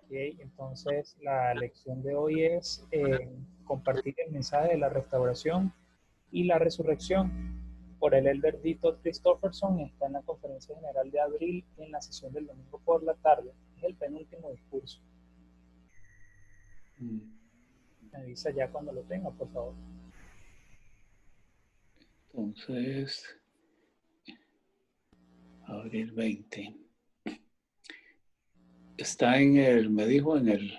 Ok, entonces la lección de hoy es compartir el mensaje de la restauración y la resurrección por el elder D. Todd Christofferson. Está en la conferencia general de abril en la sesión del domingo por la tarde. Es el penúltimo discurso. Me avisa ya cuando lo tenga, por favor. Entonces, abril 20. Está en el, me dijo, en el...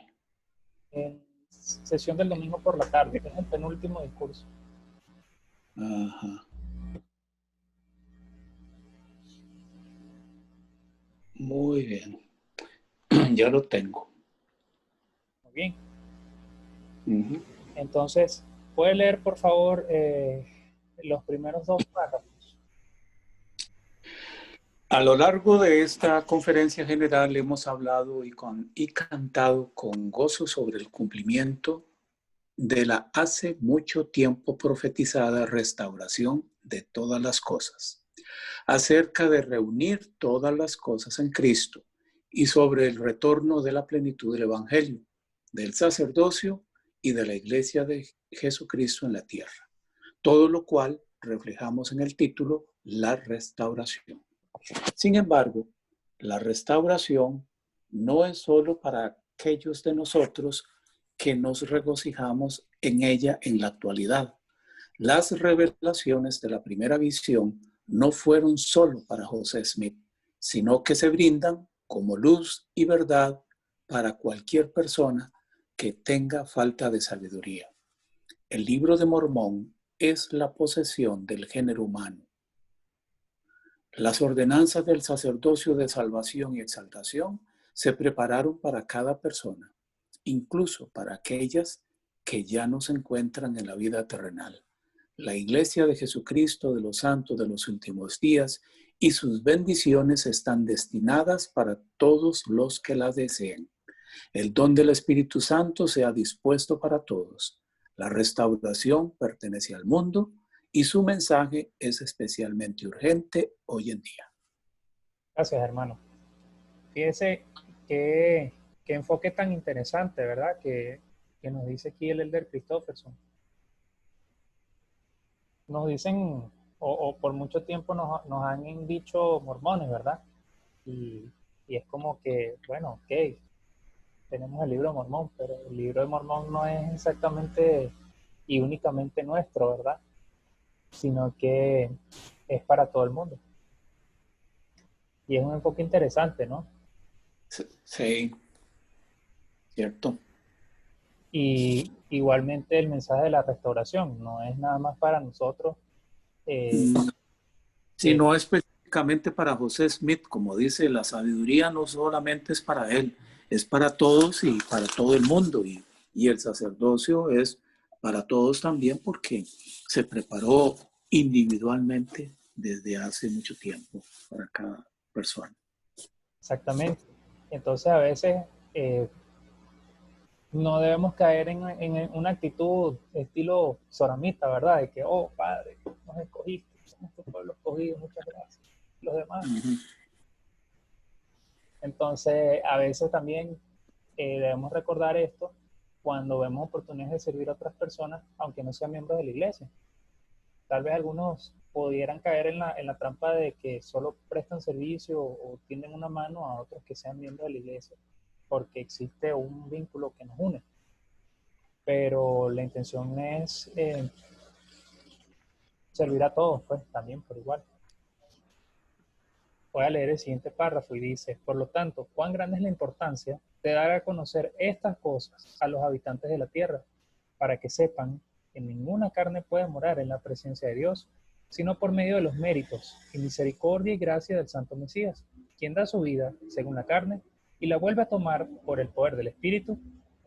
En sesión del domingo por la tarde. Es el penúltimo discurso. Ajá. Muy bien. Ya lo tengo. Muy bien. Uh-huh. Entonces, ¿puede leer, por favor, los primeros dos párrafos? A lo largo de esta conferencia general hemos hablado y cantado con gozo sobre el cumplimiento de la hace mucho tiempo profetizada restauración de todas las cosas, acerca de reunir todas las cosas en Cristo y sobre el retorno de la plenitud del Evangelio, del sacerdocio y de la Iglesia de Jesucristo en la tierra, todo lo cual reflejamos en el título La Restauración. Sin embargo, la restauración no es solo para aquellos de nosotros que nos regocijamos en ella en la actualidad. Las revelaciones de la primera visión no fueron solo para José Smith, sino que se brindan como luz y verdad para cualquier persona que tenga falta de sabiduría. El Libro de Mormón es la posesión del género humano. Las ordenanzas del sacerdocio de salvación y exaltación se prepararon para cada persona, incluso para aquellas que ya no se encuentran en la vida terrenal. La Iglesia de Jesucristo de los Santos de los Últimos Días y sus bendiciones están destinadas para todos los que la deseen. El don del Espíritu Santo se ha dispuesto para todos. La restauración pertenece al mundo y su mensaje es especialmente urgente hoy en día. Gracias, hermano. Fíjese qué enfoque tan interesante, ¿verdad? Que nos dice aquí el elder Christofferson. Nos dicen, o por mucho tiempo nos han dicho mormones, ¿verdad? Y, y es como que, bueno, ok, tenemos el libro de Mormón, pero el libro de Mormón no es exactamente y únicamente nuestro, ¿verdad? Sino que es para todo el mundo. Y es un enfoque interesante, ¿no? Sí, cierto. Y igualmente el mensaje de la restauración no es nada más para nosotros. Sí, no específicamente para José Smith, como dice, la sabiduría no solamente es para él, es para todos y para todo el mundo. Y el sacerdocio es para todos también porque se preparó individualmente desde hace mucho tiempo para cada persona. Exactamente. Entonces a veces no debemos caer en una actitud estilo soramita, ¿verdad? De que, oh, Padre, nos escogiste, somos tu pueblo escogido, muchas gracias. Los demás. Uh-huh. Entonces, a veces también debemos recordar esto cuando vemos oportunidades de servir a otras personas, aunque no sean miembros de la iglesia. Tal vez algunos pudieran caer en la trampa de que solo prestan servicio o tienden una mano a otros que sean miembros de la iglesia, porque existe un vínculo que nos une. Pero la intención es servir a todos, pues también por igual. Voy a leer el siguiente párrafo y dice: por lo tanto, cuán grande es la importancia de dar a conocer estas cosas a los habitantes de la tierra, para que sepan que ninguna carne puede morar en la presencia de Dios, sino por medio de los méritos y misericordia y gracia del Santo Mesías, quien da su vida según la carne y la vuelve a tomar por el poder del Espíritu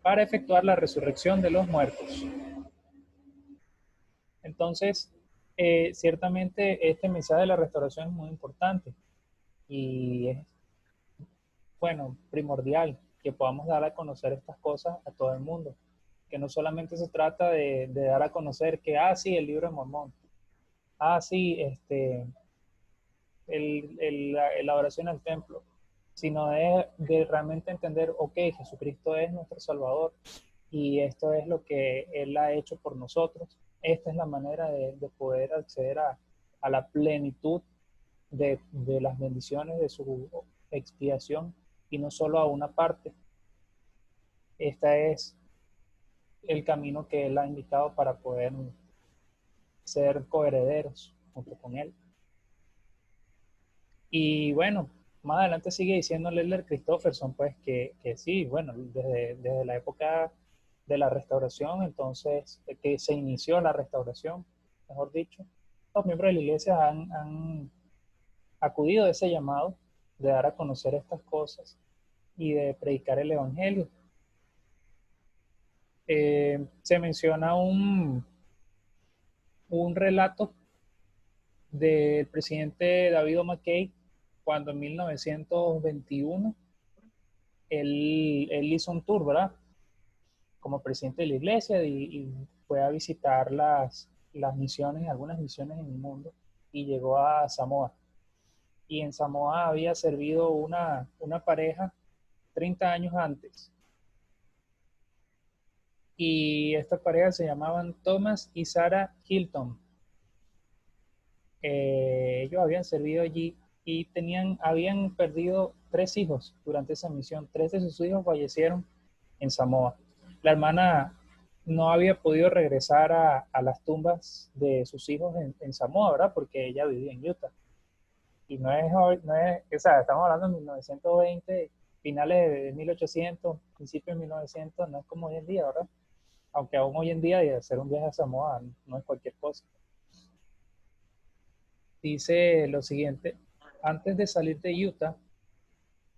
para efectuar la resurrección de los muertos. Entonces, ciertamente este mensaje de la restauración es muy importante y es, bueno, primordial que podamos dar a conocer estas cosas a todo el mundo. Que no solamente se trata de dar a conocer que, sí, el libro de Mormón, sí, la oración al templo, sino de realmente entender, ok, Jesucristo es nuestro Salvador y esto es lo que Él ha hecho por nosotros. Esta es la manera de poder acceder a la plenitud de las bendiciones de su expiación y no solo a una parte. Este es el camino que Él ha indicado para poder ser coherederos junto con Él. Y bueno, más adelante sigue diciéndole el Christofferson, pues que sí, bueno, desde la época de la restauración, entonces, que se inició la restauración, mejor dicho, los miembros de la iglesia han acudido a ese llamado de dar a conocer estas cosas y de predicar el evangelio. Se menciona un relato del presidente David McKay cuando en 1921 él hizo un tour, ¿verdad? Como presidente de la iglesia y fue a visitar las misiones, algunas misiones en el mundo y llegó a Samoa. Y en Samoa había servido una pareja 30 años antes. Y esta pareja se llamaban Thomas y Sarah Hilton. Ellos habían servido allí y habían perdido 3 hijos durante esa misión. 3 de sus hijos fallecieron en Samoa. La hermana no había podido regresar a las tumbas de sus hijos en Samoa, ¿verdad? Porque ella vivía en Utah. Y o sea, estamos hablando de 1920, finales de 1800, principios de 1900, no es como hoy en día, ¿verdad? Aunque aún hoy en día hacer un viaje a Samoa no es cualquier cosa. Dice lo siguiente: antes de salir de Utah,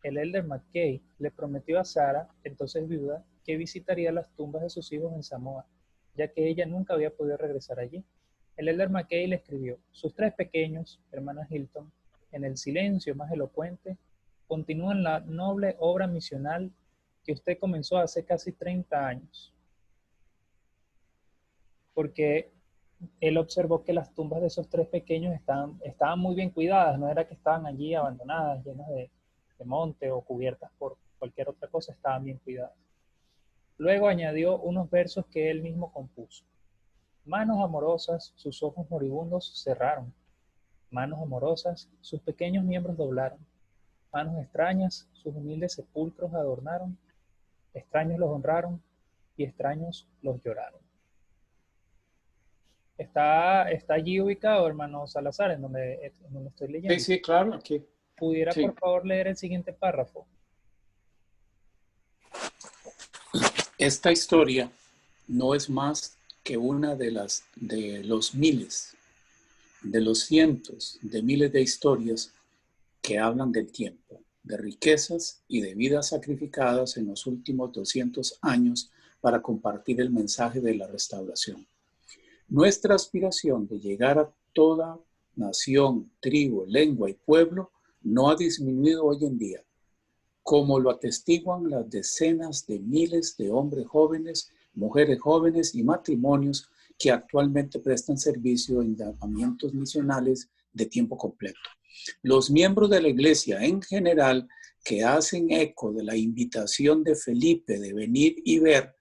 el elder McKay le prometió a Sarah, entonces viuda, que visitaría las tumbas de sus hijos en Samoa, ya que ella nunca había podido regresar allí. El elder McKay le escribió: sus 3 pequeños, hermanas Hilton, en el silencio más elocuente, continúan la noble obra misional que usted comenzó hace casi 30 años. Porque él observó que las tumbas de esos 3 pequeños estaban muy bien cuidadas, no era que estaban allí abandonadas, llenas de monte o cubiertas por cualquier otra cosa, estaban bien cuidadas. Luego añadió unos versos que él mismo compuso. Manos amorosas, sus ojos moribundos cerraron. Manos amorosas, sus pequeños miembros doblaron. Manos extrañas, sus humildes sepulcros adornaron. Extraños los honraron y extraños los lloraron. Está allí ubicado, hermano Salazar, en donde estoy Sí, leyendo. sí, claro, aquí. ¿Pudiera, por Sí. favor, leer el siguiente párrafo? Esta historia no es más que una de los miles, de los cientos de miles de historias que hablan del tiempo, de riquezas y de vidas sacrificadas en los últimos 200 años para compartir el mensaje de la restauración. Nuestra aspiración de llegar a toda nación, tribu, lengua y pueblo no ha disminuido hoy en día, como lo atestiguan las decenas de miles de hombres jóvenes, mujeres jóvenes y matrimonios que actualmente prestan servicio en campamentos misionales de tiempo completo. Los miembros de la iglesia en general que hacen eco de la invitación de Felipe de venir y ver,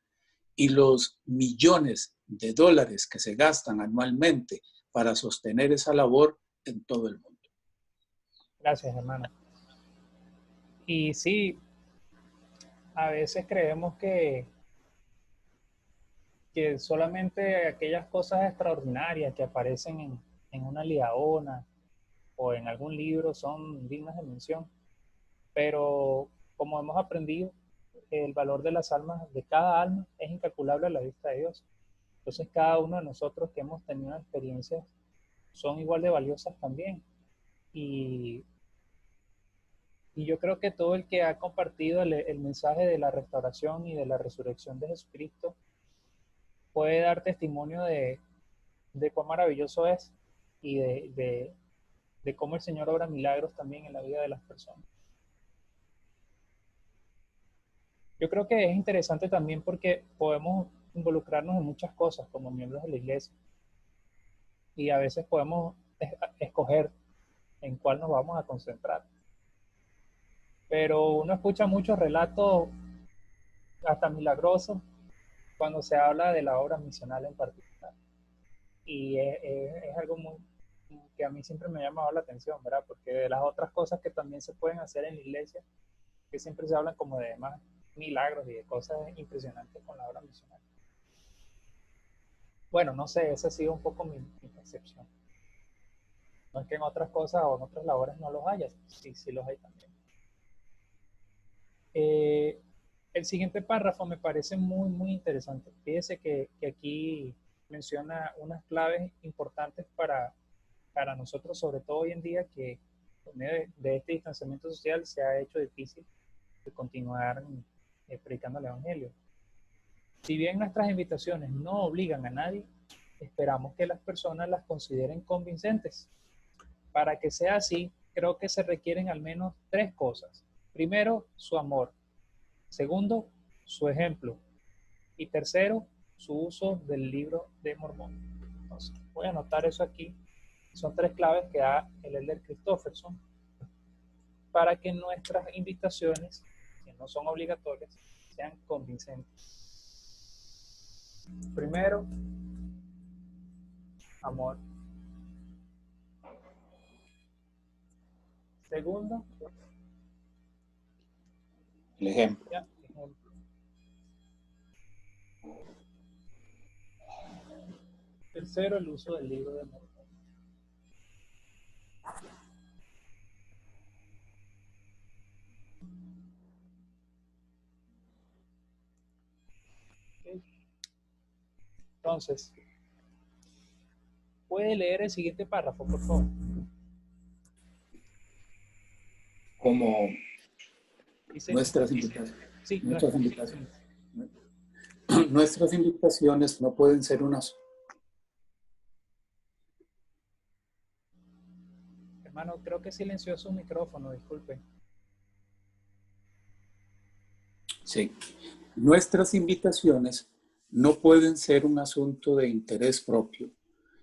y los millones de dólares que se gastan anualmente para sostener esa labor en todo el mundo. Gracias, hermano. Y sí, a veces creemos que solamente aquellas cosas extraordinarias que aparecen en una liaona o en algún libro son dignas de mención, pero como hemos aprendido, el valor de las almas, de cada alma, es incalculable a la vista de Dios. Entonces, cada uno de nosotros que hemos tenido experiencias son igual de valiosas también. Y, y yo creo que todo el que ha compartido el mensaje de la restauración y de la resurrección de Jesucristo puede dar testimonio de cuán maravilloso es y de cómo el Señor obra milagros también en la vida de las personas. Yo creo que es interesante también porque podemos involucrarnos en muchas cosas como miembros de la iglesia y a veces podemos escoger en cuál nos vamos a concentrar. Pero uno escucha muchos relatos, hasta milagrosos, cuando se habla de la obra misional en particular. Y es algo muy, que a mí siempre me ha llamado la atención, ¿verdad? Porque de las otras cosas que también se pueden hacer en la iglesia, que siempre se hablan como de más milagros y de cosas impresionantes con la obra misional. Bueno, no sé, esa ha sido un poco mi percepción. No es que en otras cosas o en otras labores no los haya, sí, sí los hay también. Eh, el siguiente párrafo me parece muy, muy interesante. Fíjese que aquí menciona unas claves importantes para nosotros, sobre todo hoy en día, que por medio de este distanciamiento social se ha hecho difícil de continuar predicando el Evangelio. Si bien nuestras invitaciones no obligan a nadie, esperamos que las personas las consideren convincentes. Para que sea así, creo que se requieren al menos tres cosas. Primero, su amor. Segundo, su ejemplo. Y tercero, su uso del libro de Mormón. Entonces, voy a anotar eso aquí. Son tres claves que da el Elder Christofferson para que nuestras invitaciones, que no son obligatorias, sean convincentes. Primero, amor. Segundo, el ejemplo. ya, ejemplo. Tercero, el uso del libro de Mormón. ¿Okay? Entonces, ¿puede leer el siguiente párrafo, por favor? Como Dice, nuestras invitaciones. sí, Nuestras invitaciones. Nuestras invitaciones no pueden ser unas. Hermano, creo que silenció su micrófono, disculpe. Sí. Nuestras invitaciones no pueden ser un asunto de interés propio,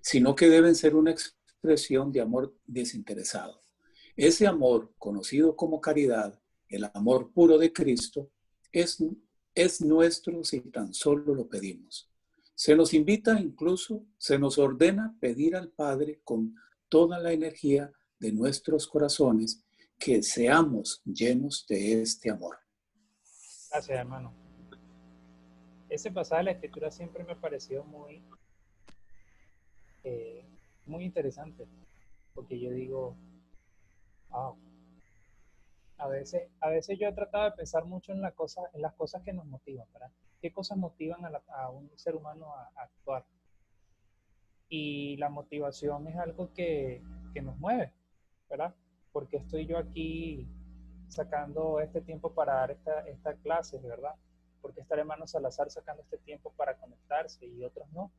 sino que deben ser una expresión de amor desinteresado. Ese amor, conocido como caridad, el amor puro de Cristo, es nuestro si tan solo lo pedimos. Se nos invita, incluso se nos ordena pedir al Padre con toda la energía de nuestros corazones que seamos llenos de este amor. Gracias, hermano. Ese pasaje de la Escritura siempre me ha parecido muy, eh, muy interesante, porque yo digo, wow, a veces yo he tratado de pensar mucho en las cosas que nos motivan, ¿verdad? ¿Qué cosas motivan a un ser humano a actuar? Y la motivación es algo que nos mueve, ¿verdad? Porque estoy yo aquí sacando este tiempo para dar esta clase, ¿verdad? Porque está el hermano Salazar sacando este tiempo para conectarse y otros no.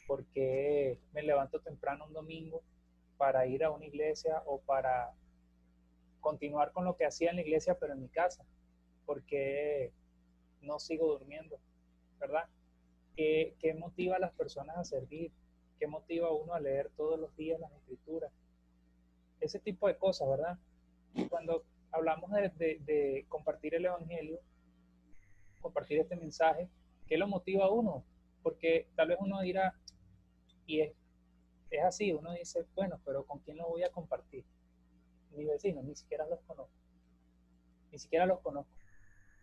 Porque me levanto temprano un domingo para ir a una iglesia o para continuar con lo que hacía en la iglesia, pero en mi casa. Porque no sigo durmiendo, ¿verdad? ¿Qué motiva a las personas a servir? ¿Qué motiva a uno a leer todos los días las escrituras? Ese tipo de cosas, ¿verdad? Cuando hablamos de compartir el evangelio, compartir este mensaje, ¿qué lo motiva a uno? Porque tal vez uno dirá, y es así, uno dice, bueno, pero ¿con quién lo voy a compartir? Mis vecinos, ni siquiera los conozco, ni siquiera los conozco.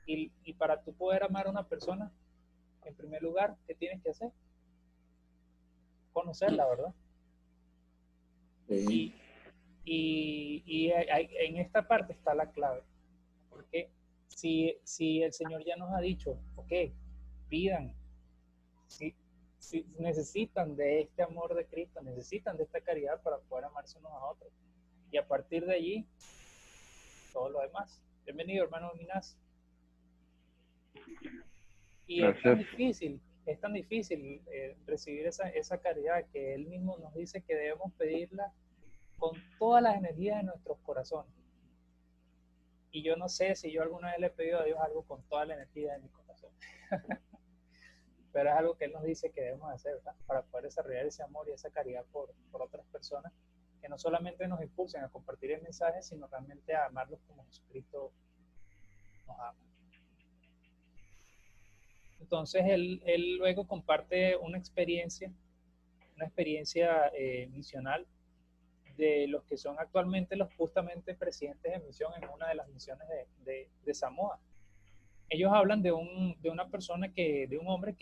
Y para tú poder amar a una persona, en primer lugar, ¿qué tienes que hacer? Conocerla, ¿verdad? Sí. Y en esta parte está la clave, porque si el Señor ya nos ha dicho, ok, pidan, si necesitan de este amor de Cristo, necesitan de esta caridad para poder amarse unos a otros. Y a partir de allí, todo lo demás. Bienvenido, hermano Minas. Y Gracias. es tan difícil recibir esa caridad que Él mismo nos dice que debemos pedirla con todas las energías de nuestros corazones. Y yo no sé si yo alguna vez le he pedido a Dios algo con toda la energía de mi corazón. Pero es algo que Él nos dice que debemos hacer, ¿verdad? Para poder desarrollar ese amor y esa caridad por otras personas que no solamente nos impulsen a compartir el mensaje, sino realmente a amarlos como Jesucristo nos ama. Entonces él luego comparte una experiencia misional de los que son actualmente los justamente presidentes de misión en una de las misiones de Samoa. Ellos hablan de una persona de un hombre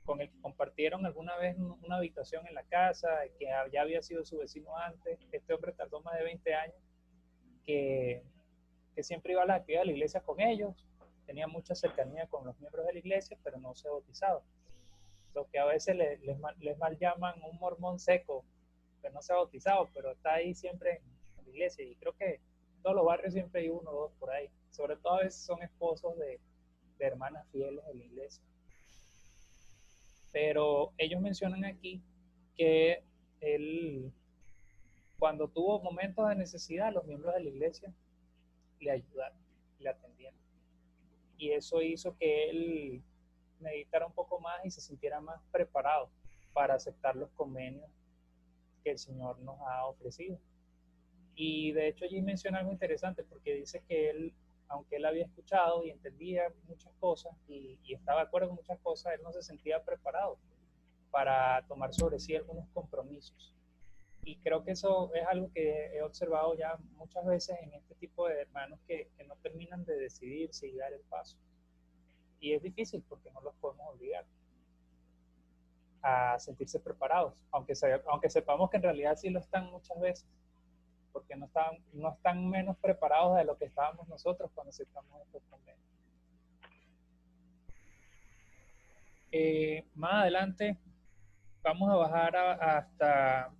con el que compartieron alguna vez una habitación en la casa, que ya había sido su vecino antes. Este hombre tardó más de 20 años, que siempre iba a las actividades de la iglesia con ellos, tenía mucha cercanía con los miembros de la iglesia, pero no se bautizaba. Lo que a veces les mal llaman un mormón seco, que no se ha bautizado, pero está ahí siempre en la iglesia. Y creo que en todos los barrios siempre hay uno o dos por ahí. Sobre todo a veces son esposos de hermanas fieles de la iglesia. Pero ellos mencionan aquí que él, cuando tuvo momentos de necesidad, los miembros de la iglesia le ayudaron, le atendieron. Y eso hizo que él meditara un poco más y se sintiera más preparado para aceptar los convenios que el Señor nos ha ofrecido. Y de hecho allí menciona algo interesante, porque dice que él, aunque él había escuchado y entendía muchas cosas y estaba de acuerdo con muchas cosas, él no se sentía preparado para tomar sobre sí algunos compromisos. Y creo que eso es algo que he observado ya muchas veces en este tipo de hermanos que no terminan de decidirse y dar el paso. Y es difícil porque no los podemos obligar a sentirse preparados, aunque sepamos que en realidad sí lo están muchas veces, porque no están menos preparados de lo que estábamos nosotros cuando aceptamos estos convenios. Más adelante vamos a bajar hasta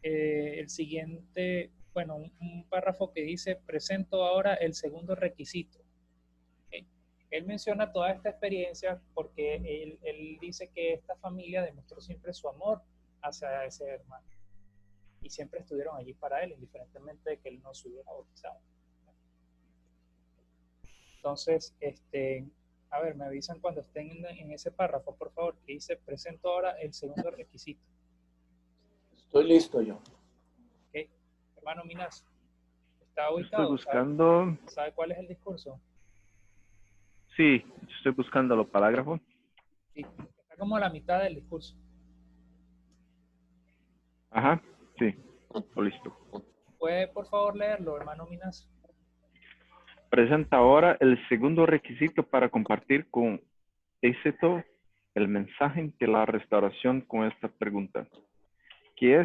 el siguiente, bueno, un párrafo que dice: presento ahora el segundo requisito. Él menciona toda esta experiencia porque él dice que esta familia demostró siempre su amor hacia ese hermano y siempre estuvieron allí para él, indiferentemente de que él no se hubiera bautizado. Entonces, a ver, me avisan cuando estén en ese párrafo, por favor, que dice: presento ahora el segundo requisito. Estoy listo yo. Ok, hermano Minas, ¿está ubicado? Estoy buscando. ¿Sabe cuál es el discurso? Sí, estoy buscando los parágrafos. Sí, está como a la mitad del discurso. Ajá, sí, listo. ¿Puede, por favor, leerlo, hermano Minas? Presenta ahora el segundo requisito para compartir con éxito el mensaje de la restauración con esta pregunta. ¿Qué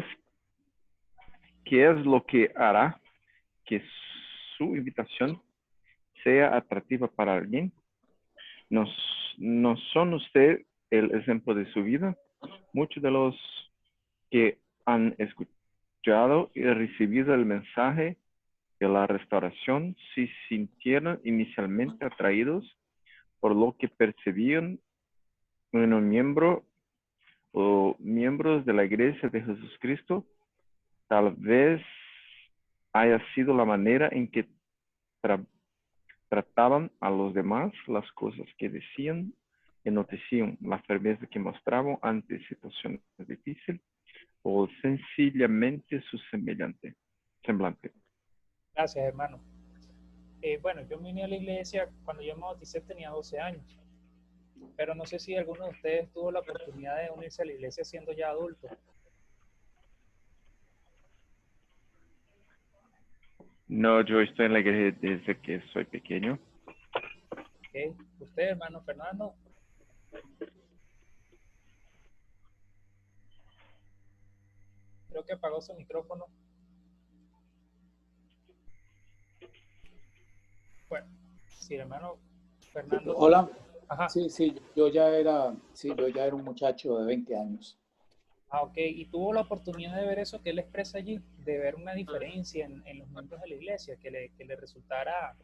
es lo que hará que su invitación sea atractiva para alguien? ¿No son usted el ejemplo de su vida? Muchos de los que han escuchado y recibido el mensaje de la restauración se sintieron inicialmente atraídos por lo que percibían en un miembro o miembros de la Iglesia de Jesucristo. Tal vez haya sido la manera en que trataban a los demás, las cosas que decían y no decían, la firmeza que mostraban ante situaciones difíciles o sencillamente su semblante. Gracias, hermano. Bueno, yo vine a la iglesia cuando yo me bauticé, tenía 12 años, pero no sé si alguno de ustedes tuvo la oportunidad de unirse a la iglesia siendo ya adulto. No, yo estoy en la iglesia desde que soy pequeño. ¿Okay? ¿Usted, hermano Fernando? Creo que apagó su micrófono. Bueno, sí, hermano Fernando. Hola. Ajá. Sí, yo ya era un muchacho de 20 años. Ok, y tuvo la oportunidad de ver eso que él expresa allí, de ver una diferencia en los miembros de la iglesia, que le resultara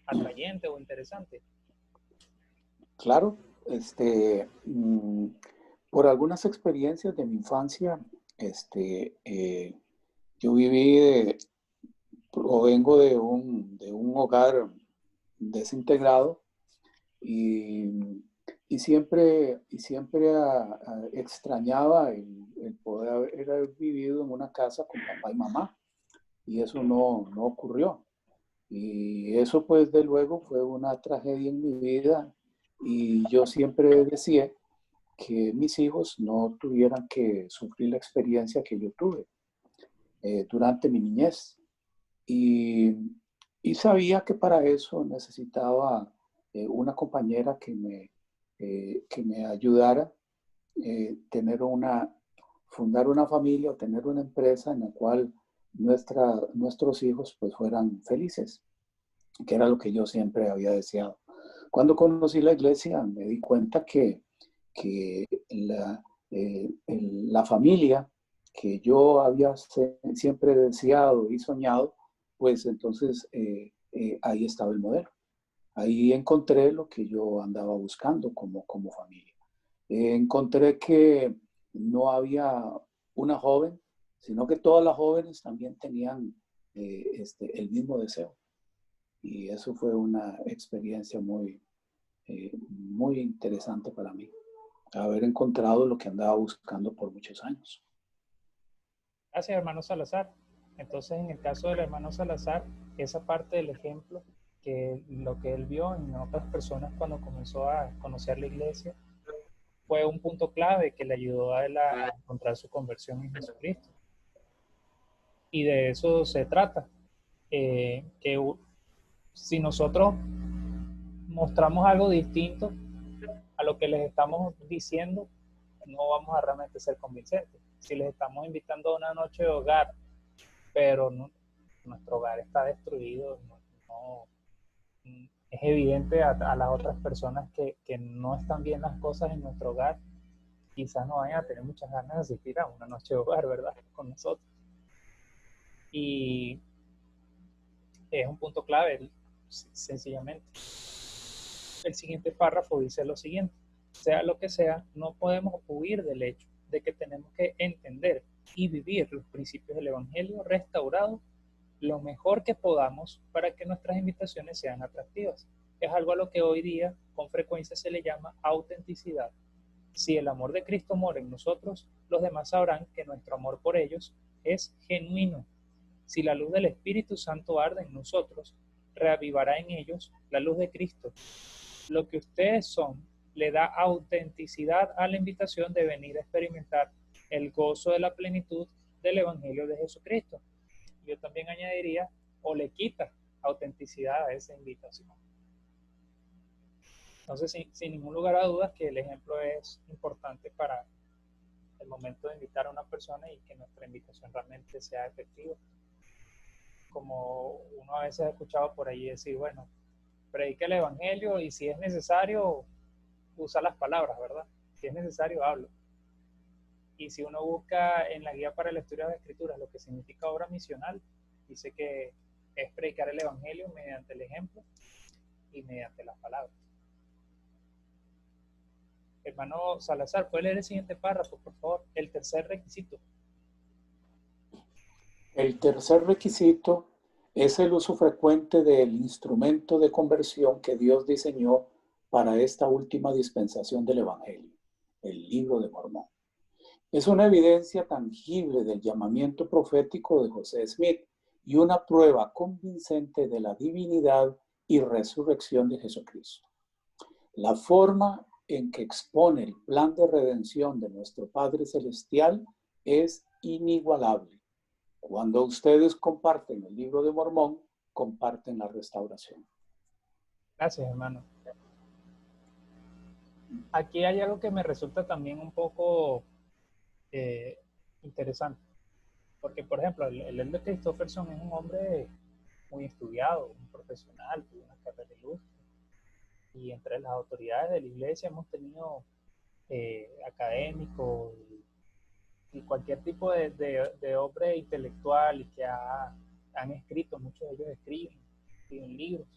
atrayente o interesante. Claro, por algunas experiencias de mi infancia, yo provengo de un hogar desintegrado y siempre extrañaba el poder haber vivido en una casa con papá y mamá, y eso no ocurrió. Y eso pues de luego fue una tragedia en mi vida y yo siempre decía que mis hijos no tuvieran que sufrir la experiencia que yo tuve durante mi niñez. Y, y sabía que para eso necesitaba una compañera que me ayudara tener fundar una familia o tener una empresa en la cual nuestros hijos pues fueran felices, que era lo que yo siempre había deseado. Cuando conocí la iglesia me di cuenta que la familia que yo había siempre deseado y soñado, pues entonces ahí estaba el modelo. Ahí encontré lo que yo andaba buscando como familia. Encontré que no había una joven, sino que todas las jóvenes también tenían el mismo deseo. Y eso fue una experiencia muy interesante para mí, haber encontrado lo que andaba buscando por muchos años. Gracias, hermano Salazar. Entonces, en el caso del hermano Salazar, esa parte del ejemplo, que lo que él vio en otras personas cuando comenzó a conocer la iglesia, fue un punto clave que le ayudó a él a encontrar su conversión en Jesucristo. Y de eso se trata, que si nosotros mostramos algo distinto a lo que les estamos diciendo, no vamos a realmente ser convincentes. Si les estamos invitando a una noche de hogar, pero nuestro hogar está destruido, es evidente a las otras personas que no están bien las cosas en nuestro hogar, quizás no vayan a tener muchas ganas de asistir a una noche de hogar, ¿verdad? Con nosotros. Y es un punto clave, sencillamente. El siguiente párrafo dice lo siguiente: sea lo que sea, no podemos huir del hecho de que tenemos que entender y vivir los principios del Evangelio restaurado lo mejor que podamos para que nuestras invitaciones sean atractivas. Es algo a lo que hoy día con frecuencia se le llama autenticidad. Si el amor de Cristo mora en nosotros, los demás sabrán que nuestro amor por ellos es genuino. Si la luz del Espíritu Santo arde en nosotros, reavivará en ellos la luz de Cristo. Lo que ustedes son le da autenticidad a la invitación de venir a experimentar el gozo de la plenitud del Evangelio de Jesucristo. Yo también añadiría, o le quita autenticidad a esa invitación. Entonces, sin ningún lugar a dudas que el ejemplo es importante para el momento de invitar a una persona y que nuestra invitación realmente sea efectiva. Como uno a veces ha escuchado por ahí decir, bueno, predica el evangelio y si es necesario, usa las palabras, ¿verdad? Si es necesario, hablo. Y si uno busca en la guía para el estudio de las escrituras lo que significa obra misional, dice que es predicar el evangelio mediante el ejemplo y mediante las palabras. Hermano Salazar, ¿puede leer el siguiente párrafo, por favor? El tercer requisito. El tercer requisito es el uso frecuente del instrumento de conversión que Dios diseñó para esta última dispensación del Evangelio, el Libro de Mormón. Es una evidencia tangible del llamamiento profético de José Smith y una prueba convincente de la divinidad y resurrección de Jesucristo. La forma en que expone el plan de redención de nuestro Padre Celestial es inigualable. Cuando ustedes comparten el Libro de Mormón, comparten la restauración. Gracias, hermano. Aquí hay algo que me resulta también un poco interesante, porque, por ejemplo, el elder Christofferson es un hombre muy estudiado, un profesional, tuvo una carrera ilustre, y entre las autoridades de la iglesia hemos tenido académicos y cualquier tipo de hombre intelectual y que han escrito, muchos de ellos escriben libros.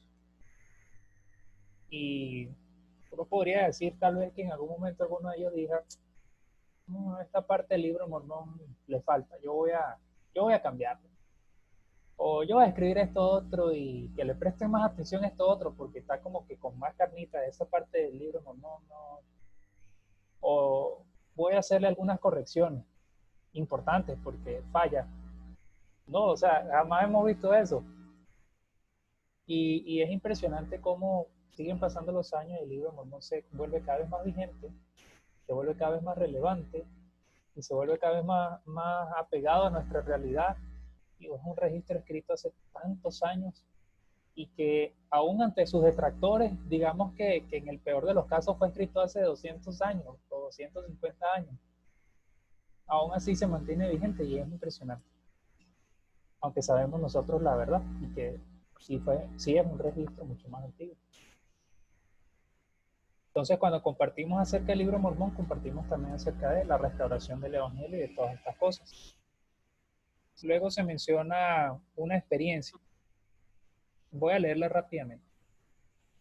Y uno podría decir tal vez que en algún momento alguno de ellos diga, no, esta parte del libro Mormón le falta, yo voy a cambiarlo. O yo voy a escribir esto otro y que le presten más atención a esto otro porque está como que con más carnita de esa parte del libro Mormón. No. O voy a hacerle algunas correcciones importantes porque falla. No, o sea, jamás hemos visto eso. Y es impresionante cómo siguen pasando los años y el libro de Mormón se vuelve cada vez más vigente, se vuelve cada vez más relevante y se vuelve cada vez más apegado a nuestra realidad. Y es un registro escrito hace tantos años y que aún ante sus detractores, digamos que en el peor de los casos fue escrito hace 200 años o 250 años, aún así se mantiene vigente y es impresionante. Aunque sabemos nosotros la verdad y que sí es un registro mucho más antiguo. Entonces, cuando compartimos acerca del libro de Mormón, compartimos también acerca de la restauración del Evangelio y de todas estas cosas. Luego se menciona una experiencia. Voy a leerla rápidamente.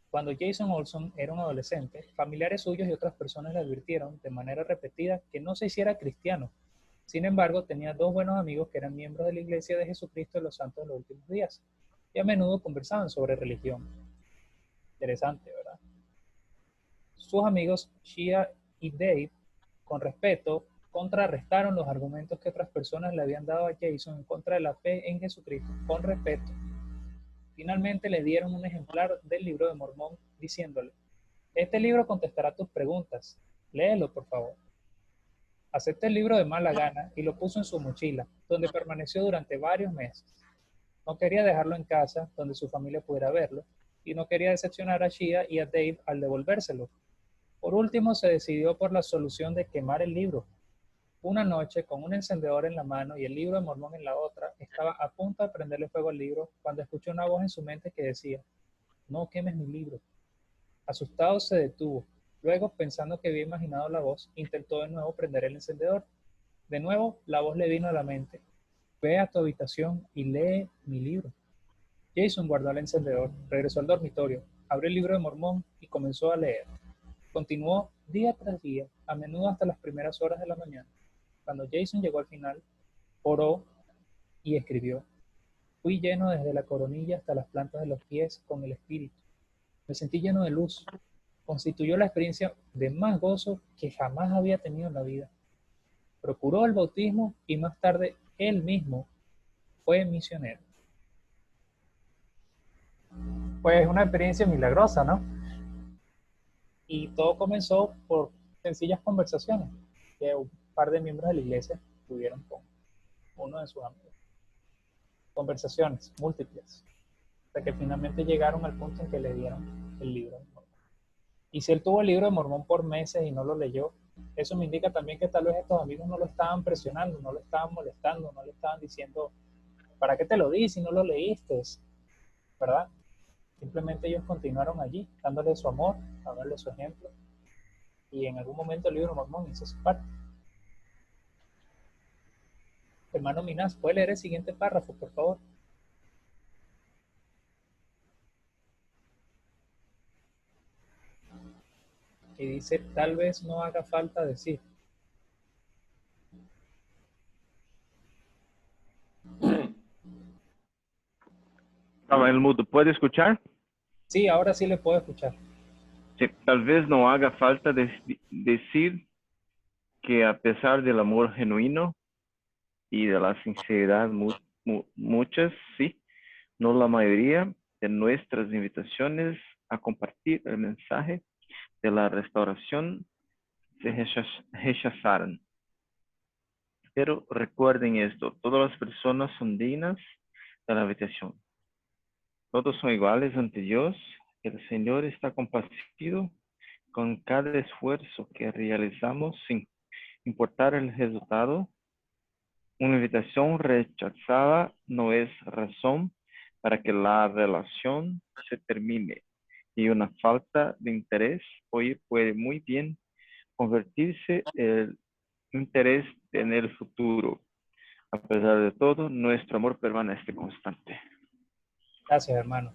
Cuando Jason Olson era un adolescente, familiares suyos y otras personas le advirtieron de manera repetida que no se hiciera cristiano. Sin embargo, tenía dos buenos amigos que eran miembros de la Iglesia de Jesucristo de los Santos de los Últimos Días y a menudo conversaban sobre religión. Interesante, ¿verdad? Sus amigos Shia y Dave, con respeto, contrarrestaron los argumentos que otras personas le habían dado a Jason en contra de la fe en Jesucristo, con respeto. Finalmente le dieron un ejemplar del libro de Mormón, diciéndole: este libro contestará tus preguntas, léelo por favor. Aceptó el libro de mala gana y lo puso en su mochila, donde permaneció durante varios meses. No quería dejarlo en casa, donde su familia pudiera verlo, y no quería decepcionar a Shia y a Dave al devolvérselo. Por último, se decidió por la solución de quemar el libro. Una noche, con un encendedor en la mano y el libro de Mormón en la otra, estaba a punto de prenderle fuego al libro cuando escuchó una voz en su mente que decía: no quemes mi libro. Asustado se detuvo. Luego, pensando que había imaginado la voz, intentó de nuevo prender el encendedor. De nuevo, la voz le vino a la mente: ve a tu habitación y lee mi libro. Jason guardó el encendedor, regresó al dormitorio, abrió el libro de Mormón y comenzó a leer. Continuó día tras día, a menudo hasta las primeras horas de la mañana. Cuando Jason llegó al final, oró y escribió: fui lleno desde la coronilla hasta las plantas de los pies con el Espíritu. Me sentí lleno de luz. Constituyó la experiencia de más gozo que jamás había tenido en la vida. Procuró el bautismo y más tarde él mismo fue misionero. Pues una experiencia milagrosa, ¿no? Y todo comenzó por sencillas conversaciones que un par de miembros de la iglesia tuvieron con uno de sus amigos. Conversaciones múltiples, hasta que finalmente llegaron al punto en que le dieron el libro de Mormón. Y si él tuvo el libro de Mormón por meses y no lo leyó, eso me indica también que tal vez estos amigos no lo estaban presionando, no lo estaban molestando, no le estaban diciendo: ¿para qué te lo di si no lo leíste? ¿Verdad? Simplemente ellos continuaron allí, dándole su amor, dándole su ejemplo, y en algún momento el libro de Mormón hizo su parte. Hermano Minas, ¿puede leer el siguiente párrafo, por favor? Y dice: tal vez no haga falta decir. Estaba en el mudo. ¿Puede escuchar? Sí, ahora sí le puedo escuchar. Sí, tal vez no haga falta decir que a pesar del amor genuino y de la sinceridad muchas, sí, no la mayoría de nuestras invitaciones a compartir el mensaje de la restauración se rechazaron. Pero recuerden esto: todas las personas son dignas de la invitación. Todos son iguales ante Dios. El Señor está complacido con cada esfuerzo que realizamos sin importar el resultado. Una invitación rechazada no es razón para que la relación se termine, y una falta de interés hoy puede muy bien convertirse en interés en el futuro. A pesar de todo, nuestro amor permanece constante. Gracias, hermano.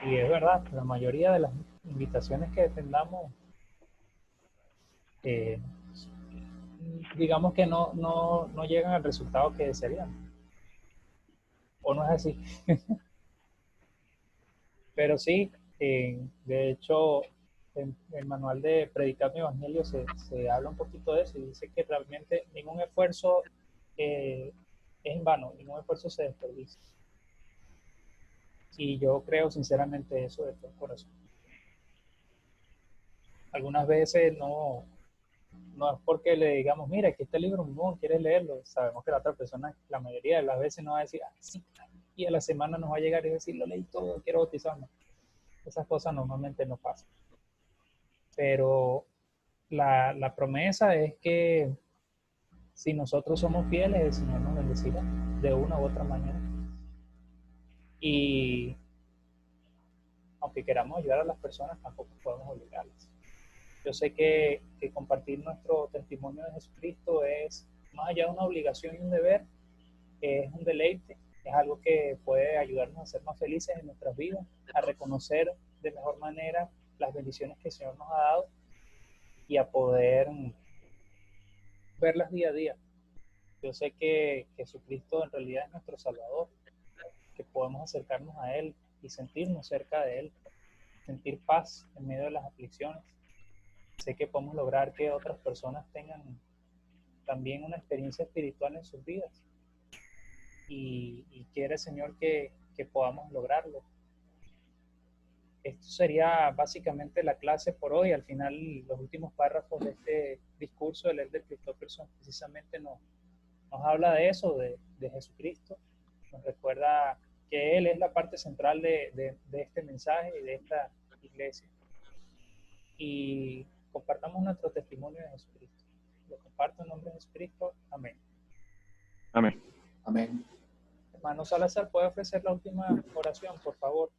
Y es verdad, la mayoría de las invitaciones que tengamos, eh, digamos que no llegan al resultado que desearían. ¿O no es así? Pero sí, de hecho, en el manual de Predicar mi Evangelio se habla un poquito de eso y dice que realmente ningún esfuerzo es en vano, ningún esfuerzo se desperdicia. Y yo creo sinceramente eso de todo corazón. Algunas veces no es porque le digamos, mira, aquí está el libro, no, ¿quieres leerlo? Sabemos que la otra persona, la mayoría de las veces nos va a decir, ah, sí, y a la semana nos va a llegar y decir, lo leí todo, quiero bautizarme. Esas cosas normalmente no pasan. Pero la promesa es que si nosotros somos fieles, el Señor nos bendecirá de una u otra manera. Y aunque queramos ayudar a las personas, tampoco podemos obligarlas. Yo sé que compartir nuestro testimonio de Jesucristo es más allá de una obligación y un deber, es un deleite, es algo que puede ayudarnos a ser más felices en nuestras vidas, a reconocer de mejor manera las bendiciones que el Señor nos ha dado y a poder verlas día a día. Yo sé que Jesucristo en realidad es nuestro Salvador, que podemos acercarnos a Él y sentirnos cerca de Él, sentir paz en medio de las aflicciones. Sé que podemos lograr que otras personas tengan también una experiencia espiritual en sus vidas y quiere el Señor que podamos lograrlo. Esto sería básicamente la clase por hoy. Al final, los últimos párrafos de este discurso del Elder Christofferson precisamente nos habla de eso, de Jesucristo. Nos recuerda que Él es la parte central de este mensaje y de esta iglesia. Y compartamos nuestro testimonio de Jesucristo. Lo comparto en nombre de Jesucristo. Amén. Amén. Amén. Hermano Salazar, ¿puede ofrecer la última oración, por favor?